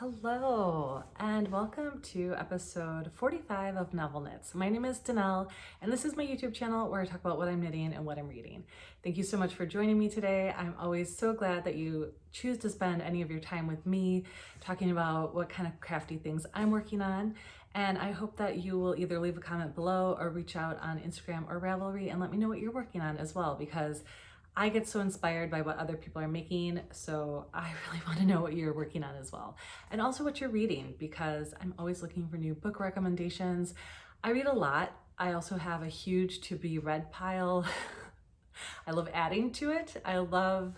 Hello, and welcome to episode 45 of Novel Knits. My name is Dehnel, and this is my YouTube channel where I talk about what I'm knitting and what I'm reading. Thank you so much for joining me today. I'm always so glad that you choose to spend any of your time with me talking about what kind of crafty things I'm working on. And I hope that you will either leave a comment below or reach out on Instagram or Ravelry and let me know what you're working on as well, because I get so inspired by what other people are making, so I really want to know what you're working on as well. And also what you're reading, because I'm always looking for new book recommendations. I read a lot. I also have a huge to-be read pile. I love adding to it. I love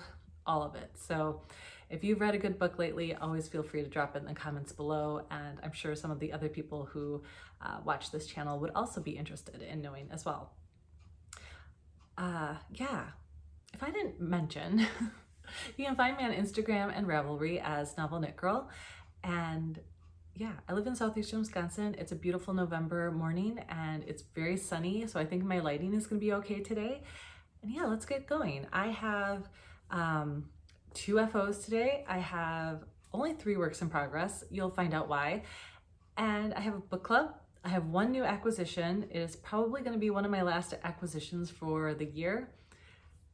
all of it. So if you've read a good book lately, always feel free to drop it in the comments below. And I'm sure some of the other people who watch this channel would also be interested in knowing as well. If I didn't mention, you can find me on Instagram and Ravelry as Novel Knit Girl. And yeah, I live in southeastern Wisconsin. It's a beautiful November morning and it's very sunny, so I think my lighting is gonna be okay today. And yeah, let's get going. I have 2 FOs today. I have only 3 works in progress. You'll find out why. And I have a book club. I have 1 new acquisition. It is probably gonna be one of my last acquisitions for the year.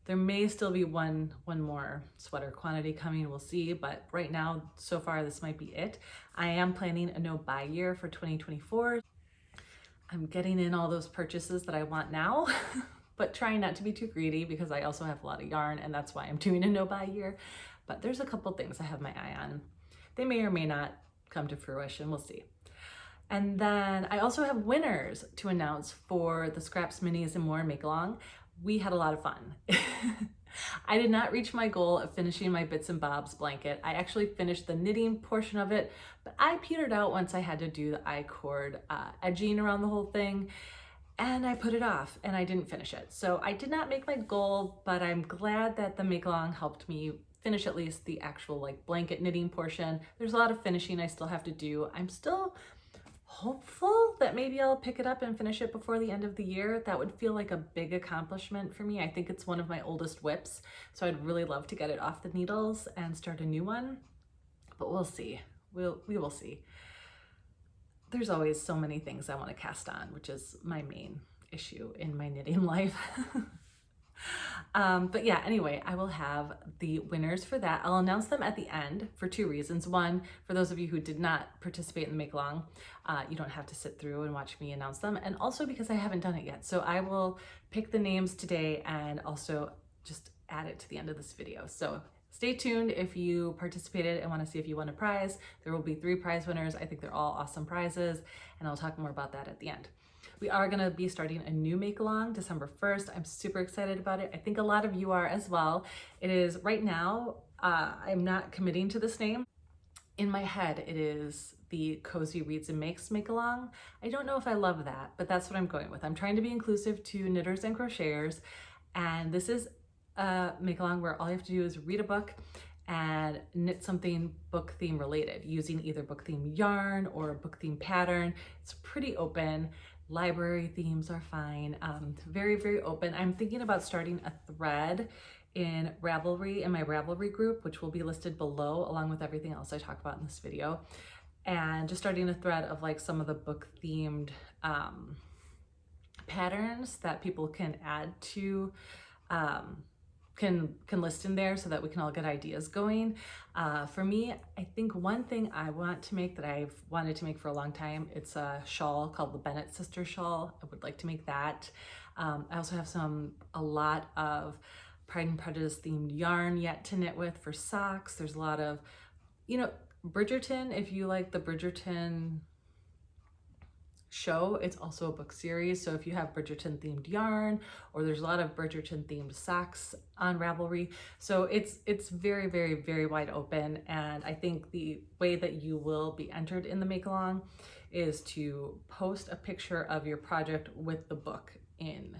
There may still be one more sweater quantity coming, we'll see, but right now, so far, this might be it. I am planning a no-buy year for 2024. I'm getting in all those purchases that I want now, but trying not to be too greedy because I also have a lot of yarn and that's why I'm doing a no-buy year. But there's a couple things I have my eye on. They may or may not come to fruition, we'll see. And then I also have winners to announce for the Scraps Minis and More Make-Along. We had a lot of fun. I did not reach my goal of finishing my Bits and Bobs blanket. I actually finished the knitting portion of it, but I petered out once I had to do the I-cord edging around the whole thing, and I put it off and I didn't finish it. So I did not make my goal, but I'm glad that the make-along helped me finish at least the actual like blanket knitting portion. There's a lot of finishing I still have to do. I'm still hopeful that maybe I'll pick it up and finish it before the end of the year. That would feel like a big accomplishment for me. I think it's one of my oldest WIPs, so I'd really love to get it off the needles and start a new one, but we'll see. We will see. There's always so many things I want to cast on, which is my main issue in my knitting life. But yeah, anyway, I will have the winners for that. I'll announce them at the end for 2 reasons. One, for those of you who did not participate in the make-along, you don't have to sit through and watch me announce them. And also because I haven't done it yet. So I will pick the names today and also just add it to the end of this video. So stay tuned if you participated and want to see if you won a prize. There will be 3 prize winners. I think they're all awesome prizes, and I'll talk more about that at the end. We are going to be starting a new make-along December 1st. I'm super excited about it. I think a lot of you are as well. It is right now, I'm not committing to this name. In my head, it is the Cozy Reads and Makes make-along. I don't know if I love that, but that's what I'm going with. I'm trying to be inclusive to knitters and crocheters, and this is a make-along where all you have to do is read a book and knit something book theme related using either book theme yarn or a book theme pattern. It's pretty open. Library themes are fine. Very, very open. I'm thinking about starting a thread in Ravelry, in my Ravelry group, which will be listed below along with everything else I talk about in this video. And just starting a thread of like some of the book themed patterns that people can add to, can list in there so that we can all get ideas going. For me, I think one thing I want to make that I've wanted to make for a long time, it's a shawl called the Bennett Sister shawl. I would like to make that. I also have a lot of Pride and Prejudice themed yarn yet to knit with for socks. There's a lot of, Bridgerton, if you like the Bridgerton show, it's also a book series. So if you have Bridgerton themed yarn, or there's a lot of Bridgerton themed socks on Ravelry. So it's very, very, very wide open. And I think the way that you will be entered in the make-along is to post a picture of your project with the book in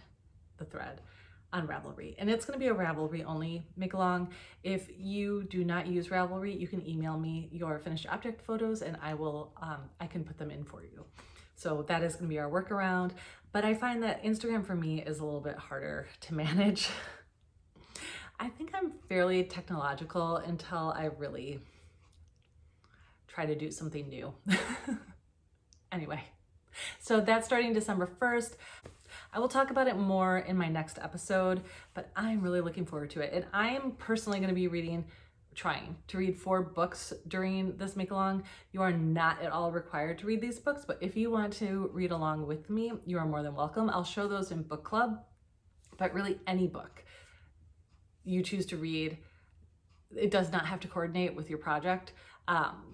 the thread on Ravelry. And it's going to be a Ravelry only make-along. If you do not use Ravelry, you can email me your finished object photos and I can put them in for you. So that is going to be our workaround. But I find that Instagram for me is a little bit harder to manage. I think I'm fairly technological until I really try to do something new. Anyway, so that's starting December 1st. I will talk about it more in my next episode, but I'm really looking forward to it. And I'm personally going to be trying to read 4 books during this make along. You are not at all required to read these books, but if you want to read along with me, you are more than welcome. I'll show those in book club, but really any book you choose to read, it does not have to coordinate with your project.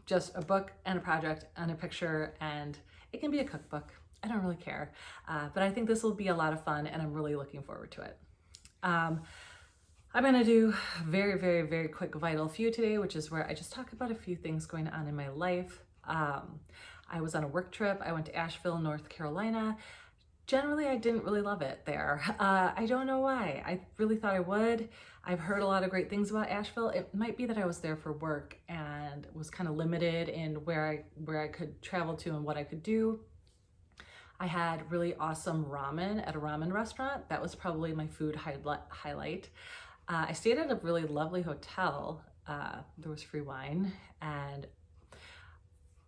Just a book and a project and a picture, and it can be a cookbook. I don't really care, but I think this will be a lot of fun and I'm really looking forward to it. I'm gonna do a very, very, very quick vital few today, which is where I just talk about a few things going on in my life. I was on a work trip. I went to Asheville, North Carolina. Generally, I didn't really love it there. I don't know why. I really thought I would. I've heard a lot of great things about Asheville. It might be that I was there for work and was kind of limited in where I could travel to and what I could do. I had really awesome ramen at a ramen restaurant. That was probably my food highlight. I stayed at a really lovely hotel. There was free wine, and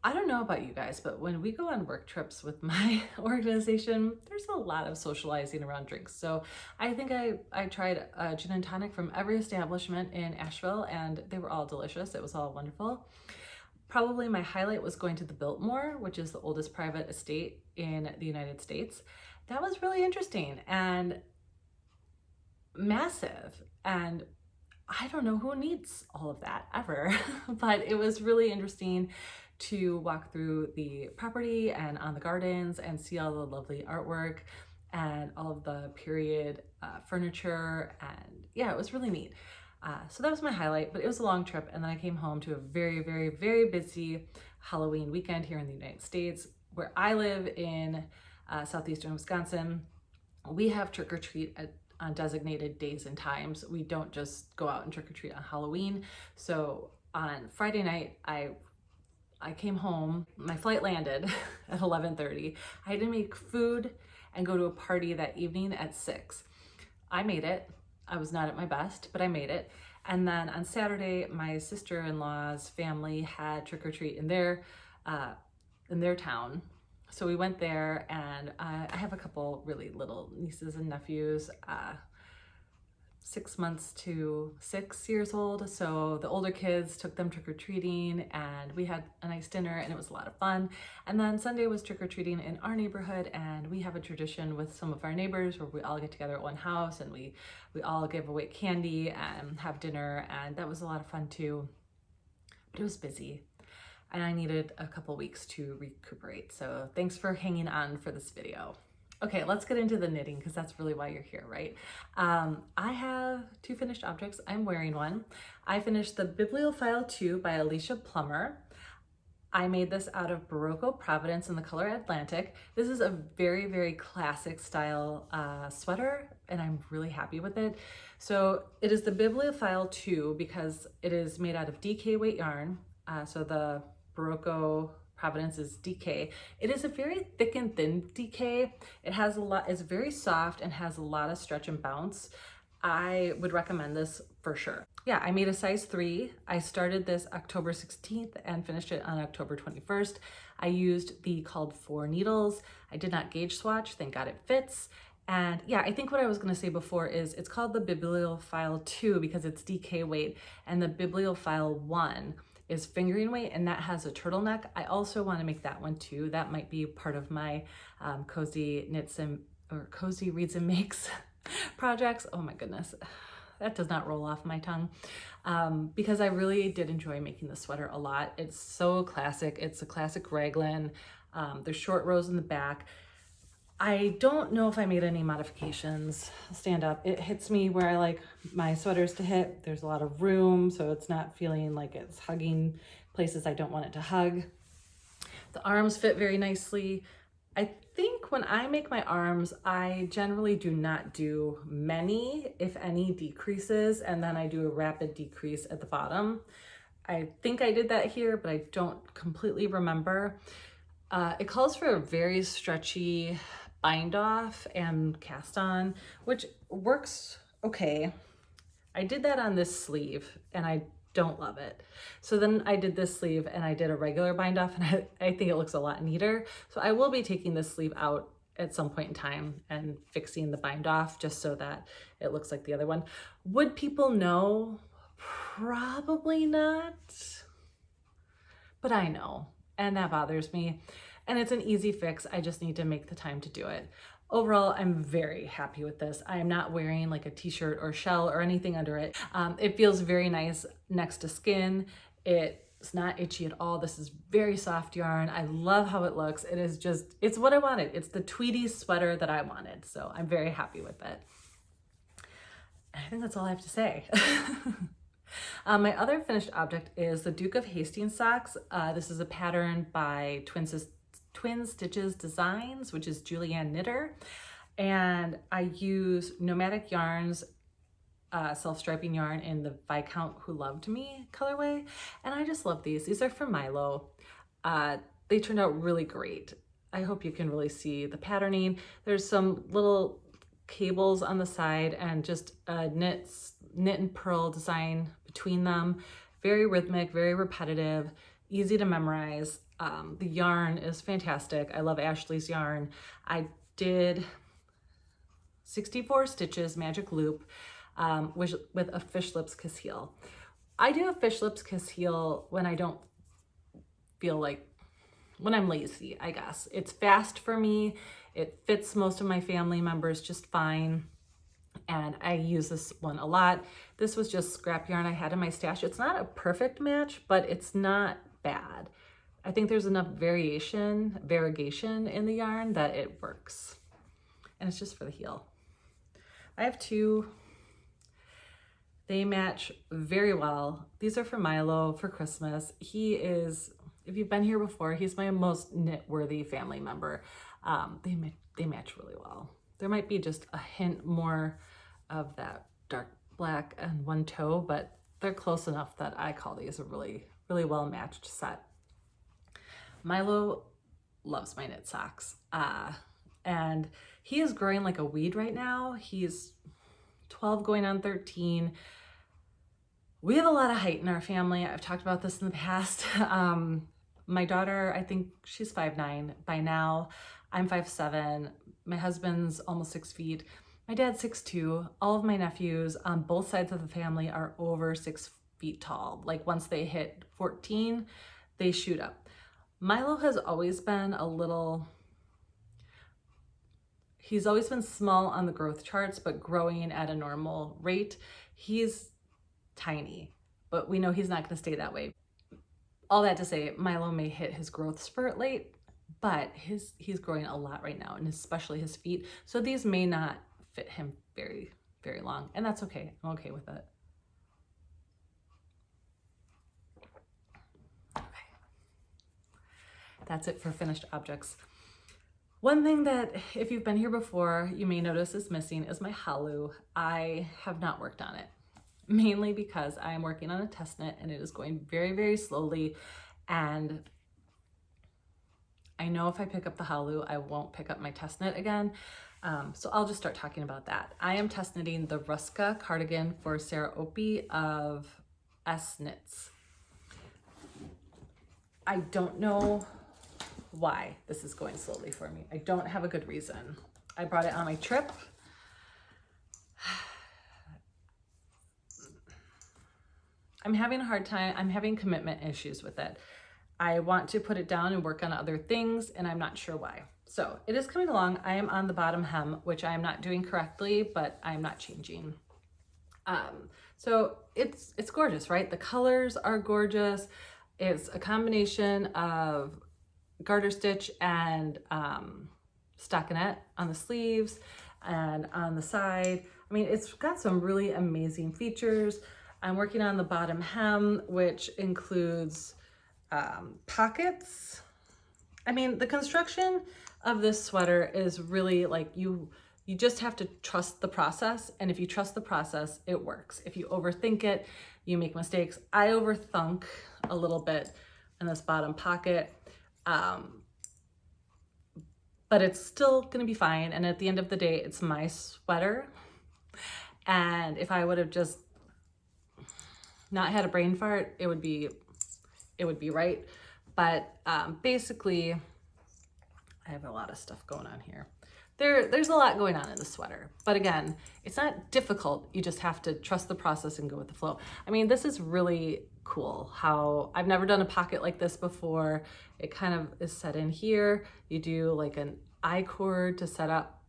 I don't know about you guys, but when we go on work trips with my organization, there's a lot of socializing around drinks. So I think I tried a gin and tonic from every establishment in Asheville, and they were all delicious. It was all wonderful. Probably my highlight was going to the Biltmore, which is the oldest private estate in the United States. That was really interesting and massive. And I don't know who needs all of that ever, but it was really interesting to walk through the property and on the gardens and see all the lovely artwork and all of the period furniture. And yeah, it was really neat. So that was my highlight, but it was a long trip. And then I came home to a very, very, very busy Halloween weekend here in the United States. Where I live in southeastern Wisconsin, we have trick-or-treat on designated days and times. We don't just go out and trick-or-treat on Halloween. So on Friday night, I came home, my flight landed at 11:30. I had to make food and go to a party that evening at 6. I made it. I was not at my best, but I made it. And then on Saturday, my sister-in-law's family had trick-or-treat in their town. So we went there, and I have a couple really little nieces and nephews, 6 months to 6 years old. So the older kids took them trick-or-treating, and we had a nice dinner, and it was a lot of fun. And then Sunday was trick-or-treating in our neighborhood, and we have a tradition with some of our neighbors where we all get together at one house and we all give away candy and have dinner, and that was a lot of fun too. But it was busy, and I needed a couple weeks to recuperate. So thanks for hanging on for this video. Okay, let's get into the knitting, because that's really why you're here, right? I have 2 finished objects. I'm wearing one. I finished the Bibliophile II by Alicia Plummer. I made this out of Barocco Providence in the color Atlantic. This is a very, very classic style sweater, and I'm really happy with it. So it is the Bibliophile II because it is made out of DK weight yarn. So the Barocco Providence is DK. It is a very thick and thin DK. It has it's very soft and has a lot of stretch and bounce. I would recommend this for sure. Yeah, I made a size 3. I started this October 16th and finished it on October 21st. I used the called 4 needles. I did not gauge swatch, thank God it fits. And yeah, I think what I was gonna say before is it's called the Bibliophile II because it's DK weight, and the Bibliophile I is fingering weight, and that has a turtleneck. I also want to make that one too. That might be part of my cozy knits or cozy reads and makes projects. Oh my goodness, that does not roll off my tongue, because I really did enjoy making the sweater a lot. It's so classic. It's a classic raglan. There's short rows in the back. I don't know if I made any modifications. Stand up. It hits me where I like my sweaters to hit. There's a lot of room, so it's not feeling like it's hugging places I don't want it to hug. The arms fit very nicely. I think when I make my arms, I generally do not do many, if any, decreases, and then I do a rapid decrease at the bottom. I think I did that here, but I don't completely remember. It calls for a very stretchy bind off and cast on, which works okay. I did that on this sleeve, and I don't love it. So then I did this sleeve and I did a regular bind off, and I think it looks a lot neater. So I will be taking this sleeve out at some point in time and fixing the bind off just so that it looks like the other one. Would people know? Probably not, but I know, and that bothers me. And it's an easy fix. I just need to make the time to do it. Overall, I'm very happy with this. I am not wearing like a t-shirt or shell or anything under it. It feels very nice next to skin. It's not itchy at all. This is very soft yarn. I love how it looks. It is just, it's what I wanted. It's the tweedy sweater that I wanted. So I'm very happy with it. I think that's all I have to say. My other finished object is the Duke of Hastings socks. This is a pattern by Twin Stitches Designs, which is Julianne Knitter. And I use Nomadic Yarns self-striping yarn in the Viscount Who Loved Me colorway. And I just love these. These are from Milo. They turned out really great. I hope you can really see the patterning. There's some little cables on the side and just a knit and purl design between them. Very rhythmic, very repetitive, easy to memorize. The yarn is fantastic. I love Ashley's yarn. I did 64 stitches magic loop with a fish lips kiss heel. I do a fish lips kiss heel when I don't feel like, when I'm lazy, I guess. It's fast for me. It fits most of my family members just fine. And I use this one a lot. This was just scrap yarn I had in my stash. It's not a perfect match, but it's not bad. I think there's enough variegation in the yarn that it works. And it's just for the heel. I have two. They match very well. These are for Milo for Christmas. He is, if you've been here before, he's my most knit-worthy family member. They match really well. There might be just a hint more of that dark black and one toe, but they're close enough that I call these a really, really well-matched set. Milo loves my knit socks. And he is growing like a weed right now. He's 12 going on 13. We have a lot of height in our family. I've talked about this in the past. My daughter, I think she's 5'9" by now. I'm 5'7". My husband's almost 6 feet. My dad's 6'2". All of my nephews on both sides of the family are over 6 feet tall. Like once they hit 14, they shoot up. Milo has always been he's always been small on the growth charts, but growing at a normal rate. He's tiny, but we know he's not gonna stay that way. All that to say, Milo may hit his growth spurt late, but he's growing a lot right now, and especially his feet. So these may not fit him very, very long, and that's okay. I'm okay with it. Okay. That's it for finished objects. One thing that, if you've been here before, you may notice is missing is my halu. I have not worked on it, mainly because I am working on a test knit and it is going very, very slowly. And I know if I pick up the halu, I won't pick up my test knit again. So I'll just start talking about that. I am test knitting the Ruska cardigan for Sarah Opie of S.Knits. I don't know why this is going slowly for me. I don't have a good reason. I brought it on my trip. I'm having a hard time. I'm having commitment issues with it. I want to put it down and work on other things, and I'm not sure why. So it is coming along. I am on the bottom hem, which I am not doing correctly, but I'm not changing. So it's gorgeous, right? The colors are gorgeous. It's a combination of garter stitch and stockinette on the sleeves and on the side. I mean, it's got some really amazing features. I'm working on the bottom hem, which includes pockets. I mean, the construction of this sweater is really like you just have to trust the process. And if you trust the process, it works. If you overthink it, you make mistakes. I overthunk a little bit in this bottom pocket. But it's still gonna be fine. And at the end of the day, it's my sweater. And if I would have just not had a brain fart, it would be right. But basically, I have a lot of stuff going on here. There's a lot going on in the sweater, but again, it's not difficult. You just have to trust the process and go with the flow. I mean, this is really cool how I've never done a pocket like this before. It kind of is set in here. You do like an I cord to set up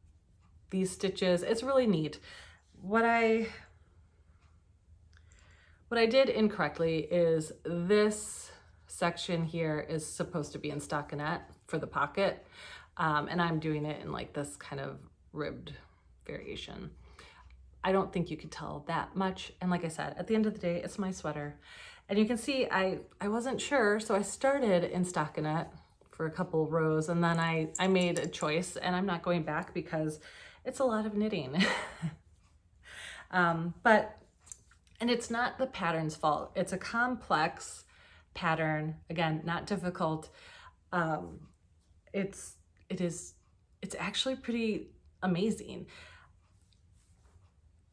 these stitches. It's really neat. What I did incorrectly is this section here is supposed to be in stockinette for the pocket. And I'm doing it in like this kind of ribbed variation. I don't think you could tell that much. And like I said, at the end of the day, it's my sweater. And you can see I wasn't sure, so I started in stockinette for a couple rows, and then I made a choice, and I'm not going back because it's a lot of knitting. And it's not the pattern's fault. It's a complex pattern. Again, not difficult. It's actually pretty amazing.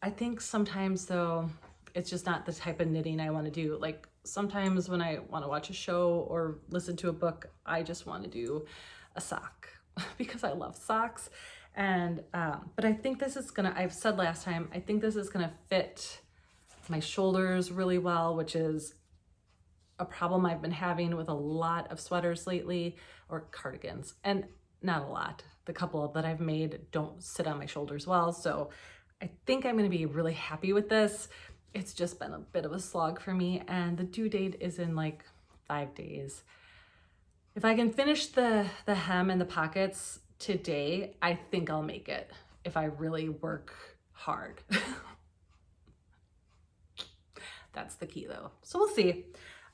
I think sometimes though, it's just not the type of knitting I want to do. Like sometimes when I want to watch a show or listen to a book, I just want to do a sock because I love socks. And, but I think this is gonna, I've said last time, I think this is gonna fit my shoulders really well, which is a problem I've been having with a lot of sweaters lately, or cardigans, and not a lot. The couple that I've made don't sit on my shoulders well, so I think I'm gonna be really happy with this. It's just been a bit of a slog for me, and the due date is in like 5 days. If I can finish the hem and the pockets today, I think I'll make it if I really work hard. That's the key though. So we'll see.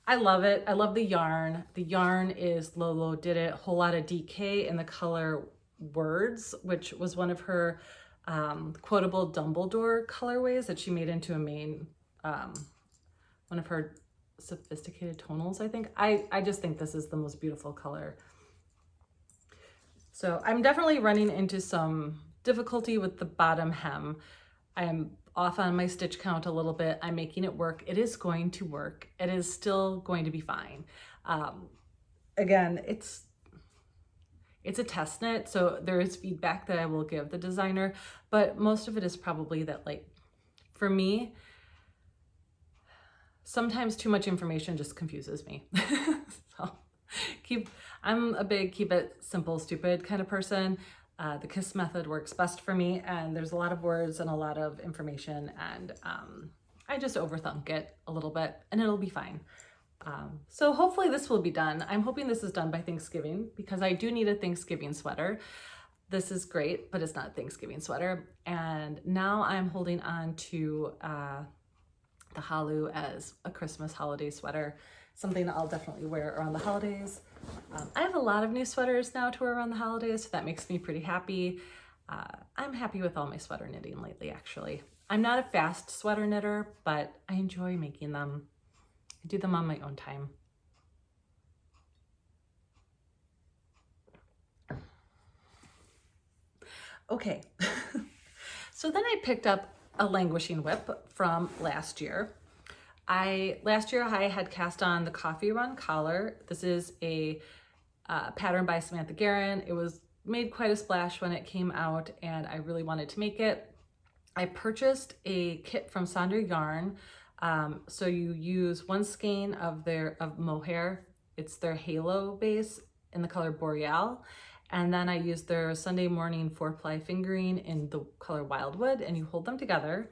I love it. I love the yarn. The yarn is Lolo Did It, Whole Lot of DK in the color Words, which was one of her quotable Dumbledore colorways that she made into a main, one of her sophisticated tonals, I think. I just think this is the most beautiful color. So I'm definitely running into some difficulty with the bottom hem. I am off on my stitch count a little bit. I'm making it work. It is going to work. It is still going to be fine. Again, it's a test knit, so there is feedback that I will give the designer, but most of it is probably that, like, for me, sometimes too much information just confuses me. So I'm a big keep it simple, stupid kind of person. The KISS method works best for me, and there's a lot of words and a lot of information, and I just overthink it a little bit, and it'll be fine. So hopefully this will be done. I'm hoping this is done by Thanksgiving because I do need a Thanksgiving sweater. This is great, but it's not a Thanksgiving sweater. And now I'm holding on to the Halu as a Christmas holiday sweater, something I'll definitely wear around the holidays. I have a lot of new sweaters now to wear around the holidays, so that makes me pretty happy. I'm happy with all my sweater knitting lately, actually. I'm not a fast sweater knitter, but I enjoy making them. I do them on my own time. Okay, so then I picked up a languishing WIP from last year. Last year I had cast on the Coffee Run collar. This is a pattern by Samantha Guerin. It was made quite a splash when it came out, and I really wanted to make it. I purchased a kit from Sonder Yarn. So you use one skein of mohair. It's their halo base in the color Boreal. And then I used their Sunday morning 4-ply fingering in the color Wildwood, and you hold them together.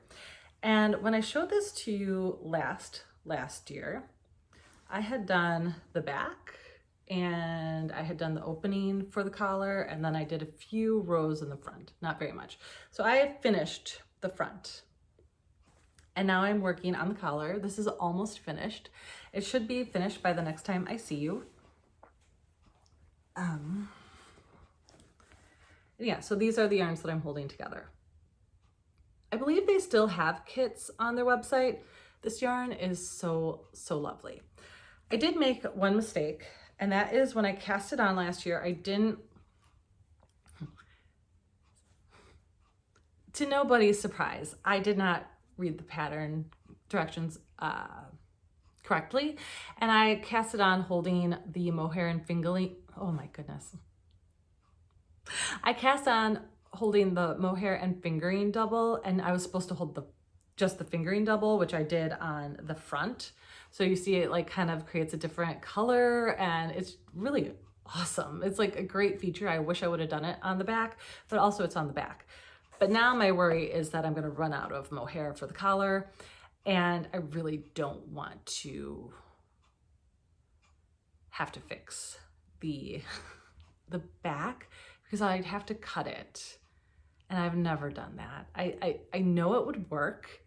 And when I showed this to you last year, I had done the back and I had done the opening for the collar, and then I did a few rows in the front, not very much. So I have finished the front. And now I'm working on the collar. This is almost finished. It should be finished by the next time I see you. Yeah, so these are the yarns that I'm holding together. I believe they still have kits on their website. This yarn is so lovely. I did make one mistake, and that is when I cast it on last year, I didn't, to nobody's surprise, I did not read the pattern directions correctly. And I cast it on holding the mohair and fingering. Oh my goodness. I cast on holding the mohair and fingering double, and I was supposed to hold just the fingering double, which I did on the front. So you see it like kind of creates a different color, and it's really awesome. It's like a great feature. I wish I would have done it on the back, but also it's on the back. But now my worry is that I'm going to run out of mohair for the collar, and I really don't want to have to fix the back because I'd have to cut it, and I've never done that. I know it would work,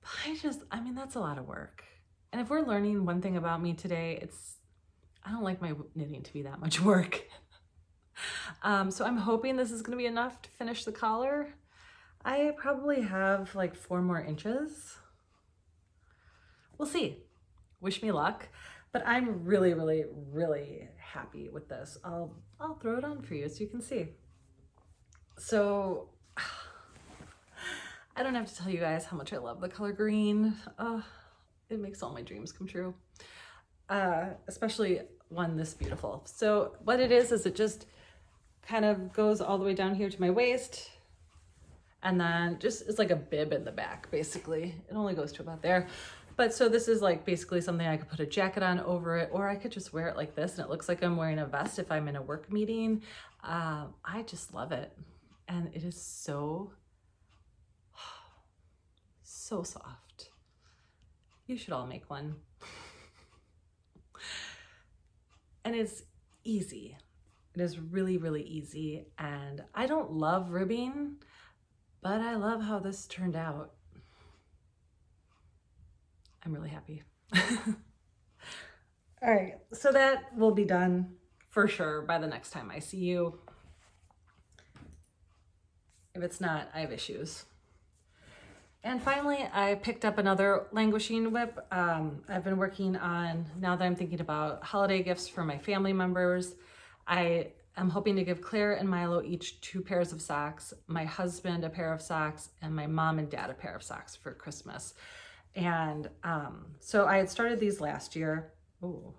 but I mean, that's a lot of work. And if we're learning one thing about me today, I don't like my knitting to be that much work. So I'm hoping this is going to be enough to finish the collar. I probably have like 4 more inches. We'll see. Wish me luck. But I'm really, really, really happy with this. I'll throw it on for you so you can see. So I don't have to tell you guys how much I love the color green. It makes all my dreams come true. Especially one this beautiful. So what it is it just kind of goes all the way down here to my waist, and then it's like a bib in the back, basically. It only goes to about there. But so this is like basically something I could put a jacket on over it, or I could just wear it like this and it looks like I'm wearing a vest if I'm in a work meeting. I just love it. And it is so soft. You should all make one. And it's easy. It is really, really easy. And I don't love ribbing, but I love how this turned out. I'm really happy. All right, so that will be done for sure by the next time I see you. If it's not, I have issues. And finally, I picked up another languishing WIP. I've been working on, now that I'm thinking about holiday gifts for my family members, I am hoping to give Clare and Milo each 2 pairs of socks, my husband a pair of socks, and my mom and dad a pair of socks for Christmas. And so I had started these last year. Oh,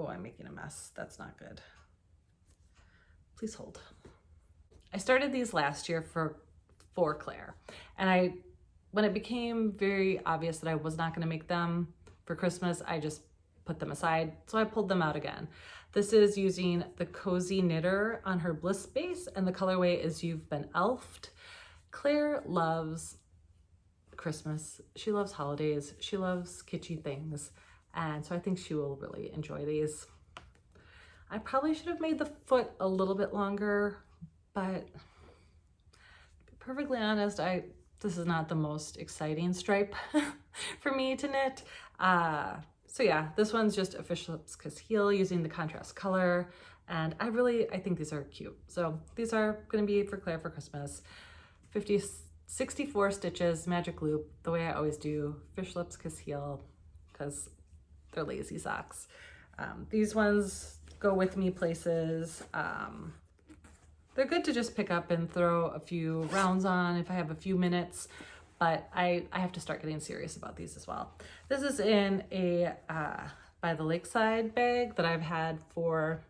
I'm making a mess. That's not good. Please hold. I started these last year for Clare. And when it became very obvious that I was not going to make them for Christmas, I just put them aside. So I pulled them out again. This is using the Cozy Knitter on her Bliss base, and the colorway is You've Been Elfed. Clare loves Christmas. She loves holidays. She loves kitschy things. And so I think she will really enjoy these. I probably should have made the foot a little bit longer, but to be perfectly honest, this is not the most exciting stripe for me to knit. So yeah, this one's just a Fish Lips Kiss Heel using the contrast color. And I think these are cute. So these are gonna be for Clare for Christmas. 64 stitches, magic loop, the way I always do, Fish Lips Kiss Heel, because they're lazy socks. These ones go with me places. They're good to just pick up and throw a few rounds on if I have a few minutes, but I have to start getting serious about these as well. This is in a By the Lakeside bag that I've had for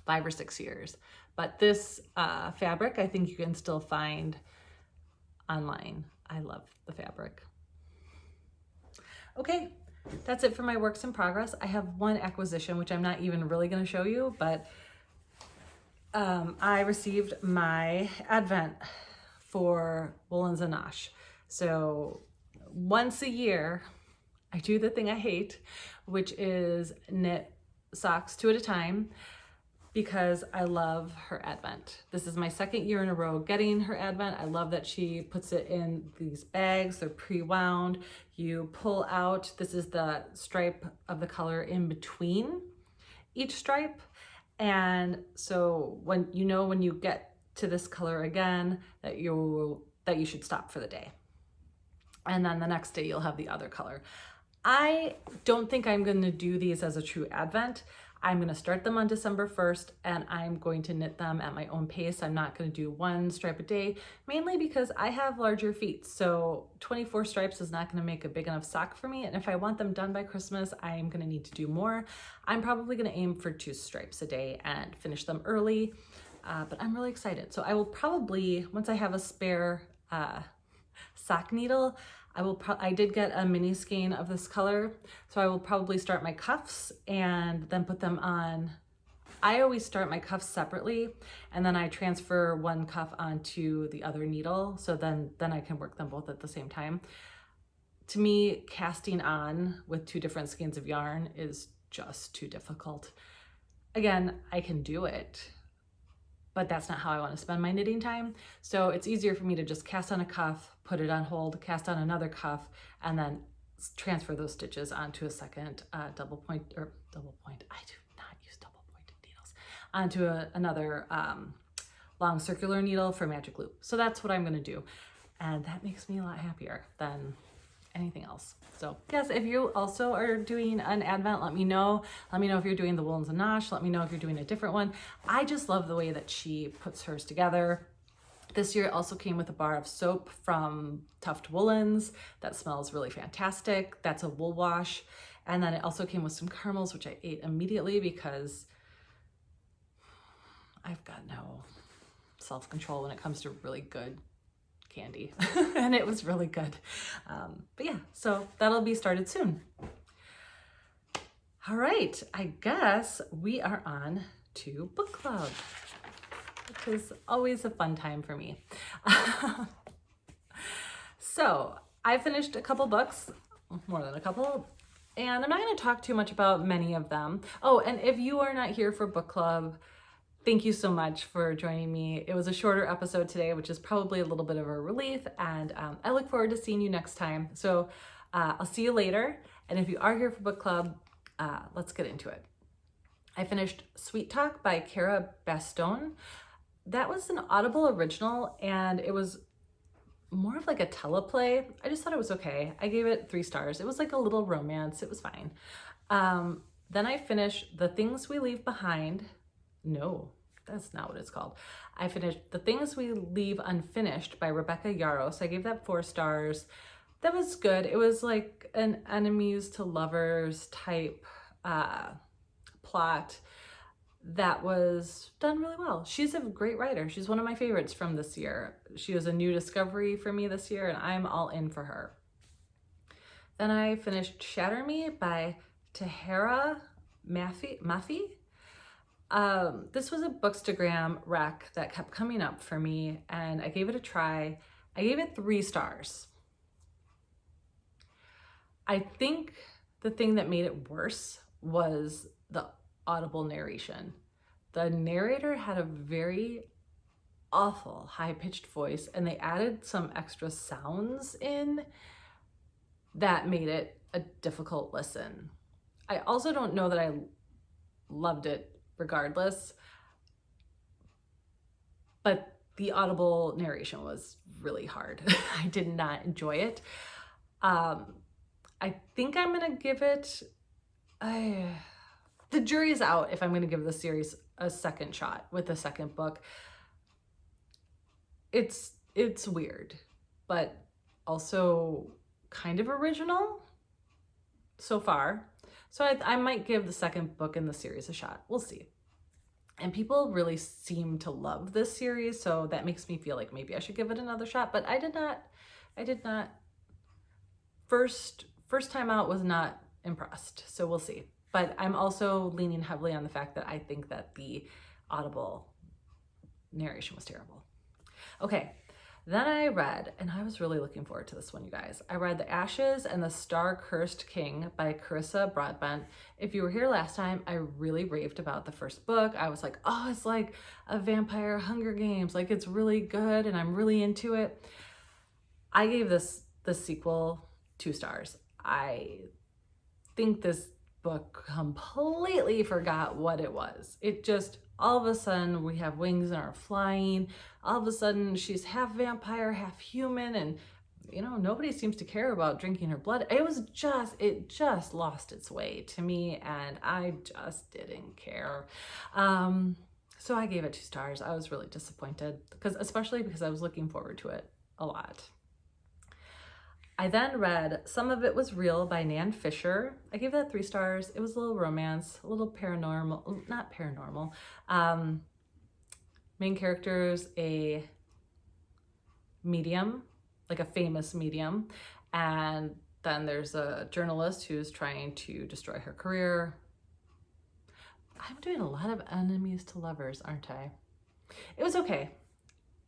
5 or 6 years. But this fabric, I think you can still find online. I love the fabric. Okay, that's it for my works in progress. I have one acquisition, which I'm not even really going to show you, but I received my Advent for Woolens and Nosh. So once a year, I do the thing I hate, which is knit socks 2 at a time, because I love her Advent. This is my 2nd year in a row getting her Advent. I love that she puts it in these bags. They're pre-wound. You pull out, this is the stripe of the color in between each stripe. And so when you get to this color again, that you should stop for the day. And then the next day you'll have the other color. I don't think I'm going to do these as a true Advent. I'm going to start them on December 1st and I'm going to knit them at my own pace. I'm not going to do 1 stripe a day, mainly because I have larger feet. So 24 stripes is not going to make a big enough sock for me. And if I want them done by Christmas, I'm going to need to do more. I'm probably going to aim for 2 stripes a day and finish them early. But I'm really excited. So I will probably, once I have a spare sock needle, I did get a mini skein of this color, so I will probably start my cuffs and then put them on. I always start my cuffs separately and then I transfer one cuff onto the other needle, so then I can work them both at the same time. To me, casting on with 2 different skeins of yarn is just too difficult. Again, I can do it, but that's not how I want to spend my knitting time. So it's easier for me to just cast on a cuff, put it on hold, cast on another cuff, and then transfer those stitches onto a second double point. I do not use double pointed needles. Onto another long circular needle for magic loop. So that's what I'm gonna do. And that makes me a lot happier than anything else. So yes, if you also are doing an advent, let me know. Let me know if you're doing the Woolens and Nosh. Let me know if you're doing a different one. I just love the way that she puts hers together. This year it also came with a bar of soap from Tuft Woolens that smells really fantastic. That's a wool wash. And then it also came with some caramels, which I ate immediately because I've got no self-control when it comes to really good candy. And it was really good. But yeah, so that'll be started soon. All right, I guess we are on to book club, which is always a fun time for me. So I finished a couple books, more than a couple, and I'm not going to talk too much about many of them. Oh, and if you are not here for book club, thank you so much for joining me. It was a shorter episode today, which is probably a little bit of a relief, and I look forward to seeing you next time. So I'll see you later, and if you are here for book club, let's get into it. I finished Sweet Talk by Cara Bastone. That was an Audible original, and it was more of like a teleplay. I just thought it was okay. I gave it 3 stars. It was like a little romance. It was fine. Then I finished The Things We Leave Behind. No, that's not what it's called. I finished The Things We Leave Unfinished by Rebecca Yarros. I gave that 4 stars. That was good. It was like an enemies to lovers type plot that was done really well. She's a great writer. She's one of my favorites from this year. She was a new discovery for me this year, and I'm all in for her. Then I finished Shatter Me by Tehereh Mafi. This was a Bookstagram rec that kept coming up for me, and I gave it a try. I gave it 3 stars. I think the thing that made it worse was the audible narration. The narrator had a very awful high-pitched voice, and they added some extra sounds in that made it a difficult listen. I also don't know that I loved it regardless, but the audible narration was really hard. I did not enjoy it. I think I'm gonna give it, the jury's out if I'm gonna give the series a second shot with the second book. It's weird, but also kind of original so far. So I might give the second book in the series a shot. We'll see. And people really seem to love this series, so that makes me feel like maybe I should give it another shot, but I did not. First time out was not impressed, so we'll see. But I'm also leaning heavily on the fact that I think that the audible narration was terrible. Okay, then I read, and I was really looking forward to this one, you guys. I read The Ashes and the Star-Cursed King by Carissa Broadbent. If you were here last time, I really raved about the first book. I was like, oh, it's like a vampire Hunger Games. Like, it's really good, and I'm really into it. I gave the sequel 2 stars. I think this book completely forgot what it was. It just, all of a sudden we have wings and are flying. All of a sudden she's half vampire, half human, and you know, nobody seems to care about drinking her blood. It just lost its way to me, and I just didn't care. So I gave it 2 stars. I was really disappointed, especially because I was looking forward to it a lot. I then read Some of It Was Real by Nan Fischer. I gave that 3 stars. It was a little romance, a little paranormal, not paranormal. Main character's a medium, like a famous medium. And then there's a journalist who's trying to destroy her career. I'm doing a lot of enemies to lovers, aren't I? It was okay.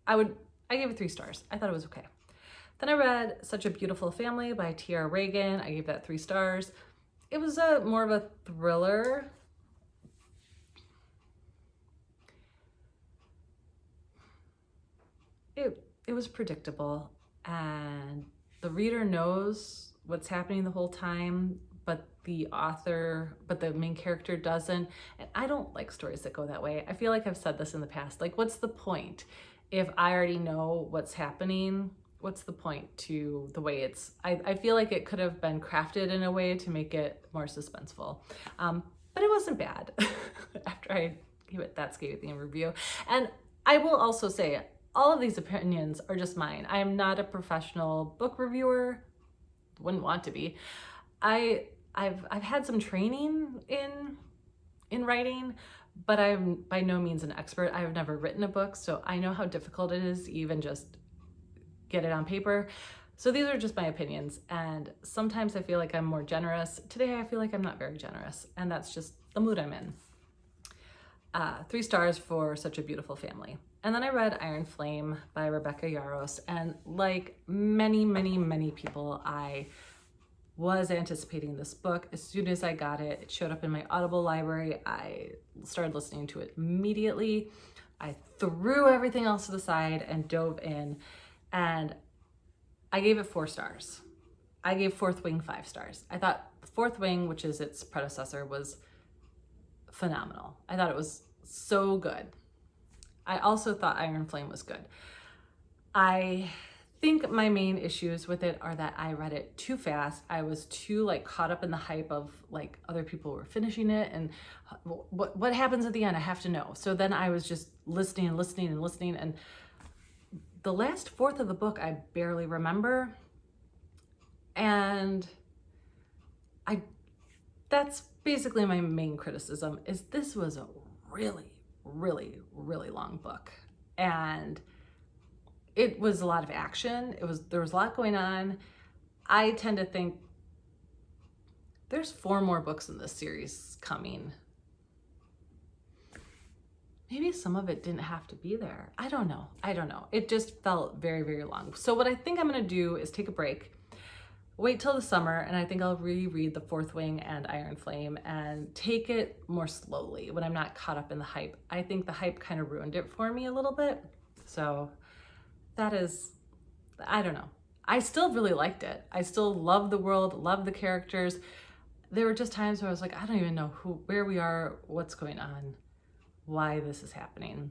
I gave it 3 stars. I thought it was okay. Then I read Such a Beautiful Family by Tehereh Ragan. I gave that 3 stars. It was more of a thriller. It was predictable, and the reader knows what's happening the whole time, but the main character doesn't. And I don't like stories that go that way. I feel like I've said this in the past. Like, what's the point? If I already know what's happening, what's the point to the way it's, I feel like it could have been crafted in a way to make it more suspenseful. But it wasn't bad after I gave it that scathing review. And I will also say, all of these opinions are just mine. I am not a professional book reviewer. Wouldn't want to be. I've had some training in writing, but I'm by no means an expert. I've never written a book, so I know how difficult it is to even just get it on paper. So these are just my opinions, and sometimes I feel like I'm more generous. Today I feel like I'm not very generous, and that's just the mood I'm in. 3 stars for Such a Beautiful Family. And then I read Iron Flame by Rebecca Yarros, and like many people, I was anticipating this book. As soon as I got it, it showed up in my Audible library. I started listening to it immediately. I threw everything else to the side and dove in, and I gave it 4 stars. I gave Fourth Wing 5 stars. I thought Fourth Wing, which is its predecessor, was phenomenal. I thought it was so good. I also thought Iron Flame was good. I think my main issues with it are that I read it too fast. I was too caught up in the hype of other people were finishing it, and what happens at the end, I have to know. So then I was just listening, and the last fourth of the book I barely remember, and that's basically my main criticism. Is this was a really long book, and it was a lot of action. There was a lot going on. I tend to think there's 4 more books in this series coming. Maybe some of it didn't have to be there. I don't know. It just felt very long. So what I think I'm gonna do is take a break, wait till the summer, and I think I'll reread The Fourth Wing and Iron Flame and take it more slowly when I'm not caught up in the hype. I think the hype kind of ruined it for me a little bit. So that is, I don't know. I still really liked it. I still love the world, love the characters. There were just times where I was like, I don't even know where we are, what's going on, why this is happening.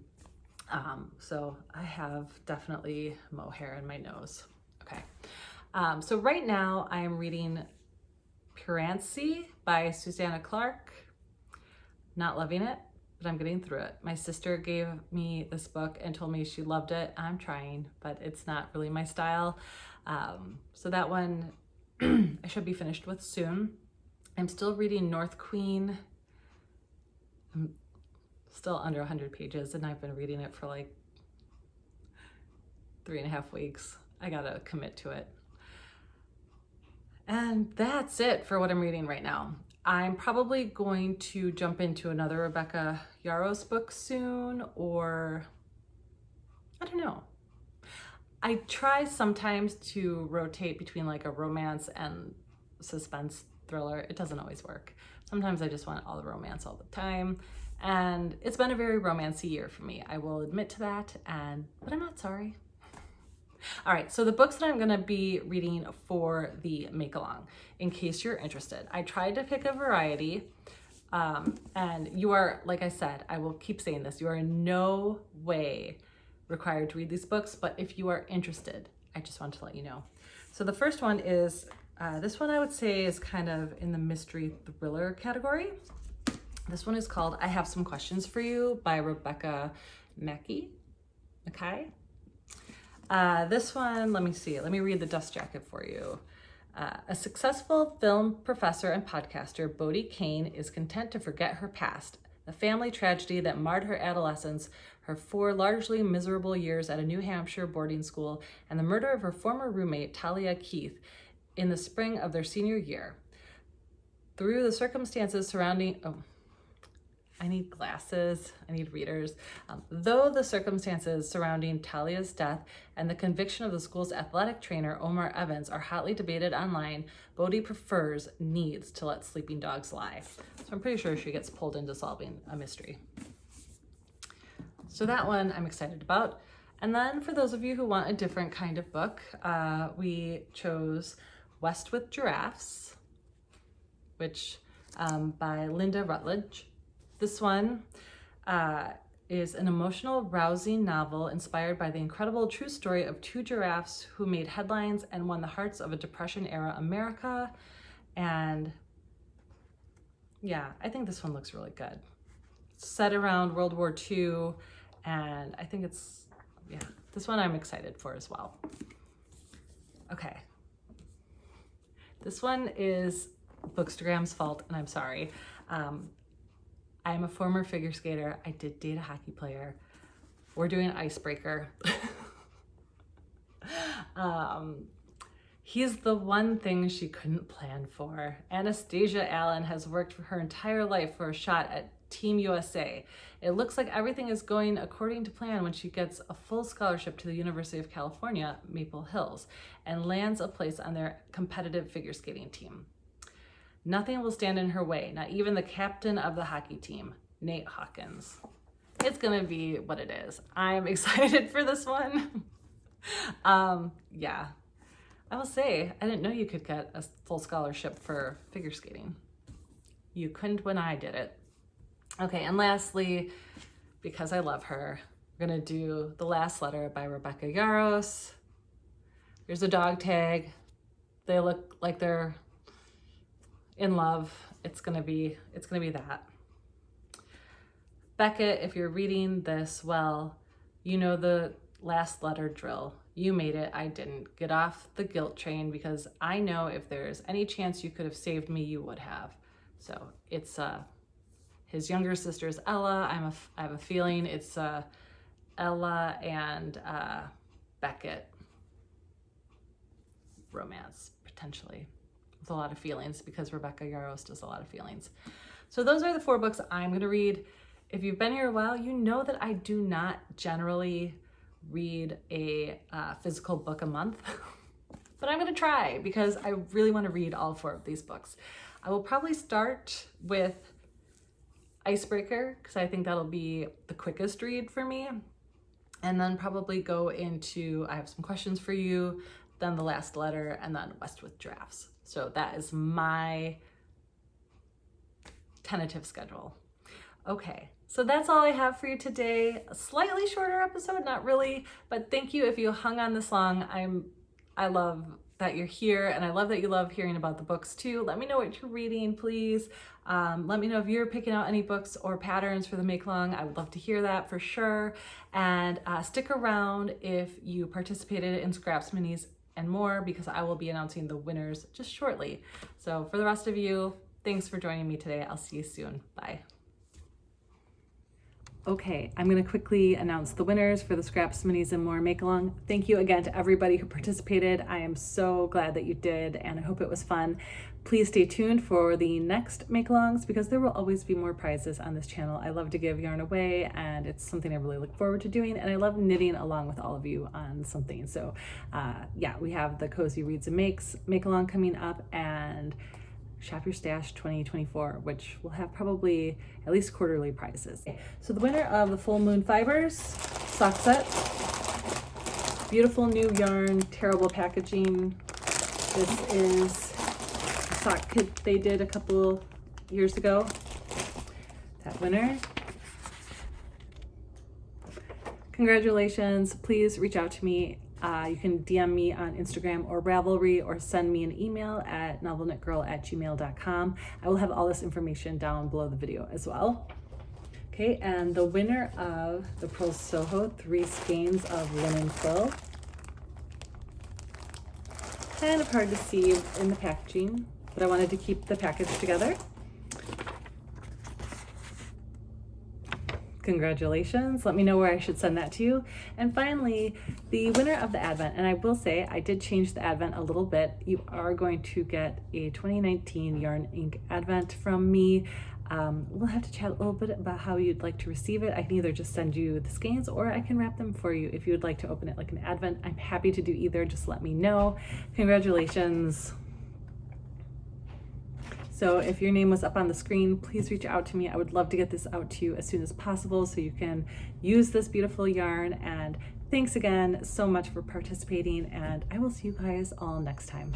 So I have definitely mohair in my nose. Okay. So right now I am reading Piranesi by Susanna Clarke. Not loving it, but I'm getting through it. My sister gave me this book and told me she loved it. I'm trying, but it's not really my style. So that one I should be finished with soon. I'm still reading North Queen. I'm still under 100 pages, and I've been reading it for 3.5 weeks. I gotta commit to it. And that's it for what I'm reading right now. I'm probably going to jump into another Rebecca Yarros book soon, or I don't know. I try sometimes to rotate between a romance and suspense thriller. It doesn't always work. Sometimes I just want all the romance all the time. And it's been a very romancy year for me. I will admit to that, but I'm not sorry. All right, so the books that I'm gonna be reading for the make along, in case you're interested. I tried to pick a variety, and you are, like I said, I will keep saying this, you are in no way required to read these books, but if you are interested, I just want to let you know. So the first one is, this one I would say is kind of in the mystery thriller category. This one is called I Have Some Questions for You by Rebecca Mackey. This one, let me read the dust jacket for you. A successful film professor and podcaster, Bodie Kane, is content to forget her past, the family tragedy that marred her adolescence, her 4 largely miserable years at a New Hampshire boarding school, and the murder of her former roommate, Talia Keith, in the spring of their senior year. Through the circumstances surrounding... I need glasses, I need readers. Though the circumstances surrounding Talia's death and the conviction of the school's athletic trainer, Omar Evans, are hotly debated online, Bodie needs to let sleeping dogs lie. So I'm pretty sure she gets pulled into solving a mystery. So that one I'm excited about. And then for those of you who want a different kind of book, we chose West with Giraffes, which by Lynda Rutledge. This one is an emotional, rousing novel inspired by the incredible true story of 2 giraffes who made headlines and won the hearts of a Depression-era America. And yeah, I think this one looks really good. It's set around World War II, and I think this one I'm excited for as well. Okay. This one is Bookstagram's fault, and I'm sorry. I'm a former figure skater. I did date a hockey player. We're doing Icebreaker. He's the one thing she couldn't plan for. Anastasia Allen has worked for her entire life for a shot at Team USA. It looks like everything is going according to plan when she gets a full scholarship to the University of California, Maple Hills, and lands a place on their competitive figure skating team. Nothing will stand in her way, not even the captain of the hockey team, Nate Hawkins. It's gonna be what it is. I'm excited for this one. Yeah, I will say, I didn't know you could get a full scholarship for figure skating. You couldn't when I did it. Okay, and lastly, because I love her, we're gonna do The Last Letter by Rebecca Yarros. Here's a dog tag. They look like they're in love. It's gonna be that. Beckett, if you're reading this, well, you know the last letter drill. You made it, I didn't. Get off the guilt train, because I know if there's any chance you could have saved me, you would have. So it's his younger sister's Ella. I have a feeling it's Ella and Beckett romance, potentially. With a lot of feelings, because Rebecca Yarros does a lot of feelings. So those are the 4 books I'm going to read. If you've been here a while, you know that I do not generally read a physical book a month, but I'm going to try because I really want to read all 4 of these books. I will probably start with Icebreaker, because I think that'll be the quickest read for me, and then probably go into I Have Some Questions for You, then The Last Letter, and then West with Giraffes. So that is my tentative schedule. Okay, so that's all I have for you today. A slightly shorter episode, not really, but thank you if you hung on this long. I love that you're here, and I love that you love hearing about the books too. Let me know what you're reading, please. Let me know if you're picking out any books or patterns for the make-along. I would love to hear that for sure. And stick around if you participated in Scraps Minis and more, because I will be announcing the winners just shortly. So for the rest of you, thanks for joining me today. I'll see you soon. Bye. Okay, I'm gonna quickly announce the winners for the Scraps Minis and More Make-Along. Thank you again to everybody who participated. I am so glad that you did, and I hope it was fun. Please stay tuned for the next Make-Alongs, because there will always be more prizes on this channel. I love to give yarn away, and it's something I really look forward to doing, and I love knitting along with all of you on something. So yeah, we have the Cozy Reads and Makes Make-Along coming up, and Shop Your Stash 2024, which will have probably at least quarterly prizes. So the winner of the Full Moon Fibers sock set, beautiful new yarn, terrible packaging. This is a sock kit they did a couple years ago. That winner. Congratulations. Please reach out to me You can DM me on Instagram or Ravelry, or send me an email at novelknitgirl@gmail.com. I will have all this information down below the video as well. Okay, and the winner of the Pearl Soho 3 skeins of linen quill. Kind of hard to see in the packaging, but I wanted to keep the package together. Congratulations. Let me know where I should send that to you. And finally, the winner of the Advent, and I will say I did change the Advent a little bit. You are going to get a 2019 Yarn Ink Advent from me. We'll have to chat a little bit about how you'd like to receive it. I can either just send you the skeins, or I can wrap them for you if you would like to open it like an Advent. I'm happy to do either. Just let me know. Congratulations. So if your name was up on the screen, please reach out to me. I would love to get this out to you as soon as possible so you can use this beautiful yarn. And thanks again so much for participating, and I will see you guys all next time.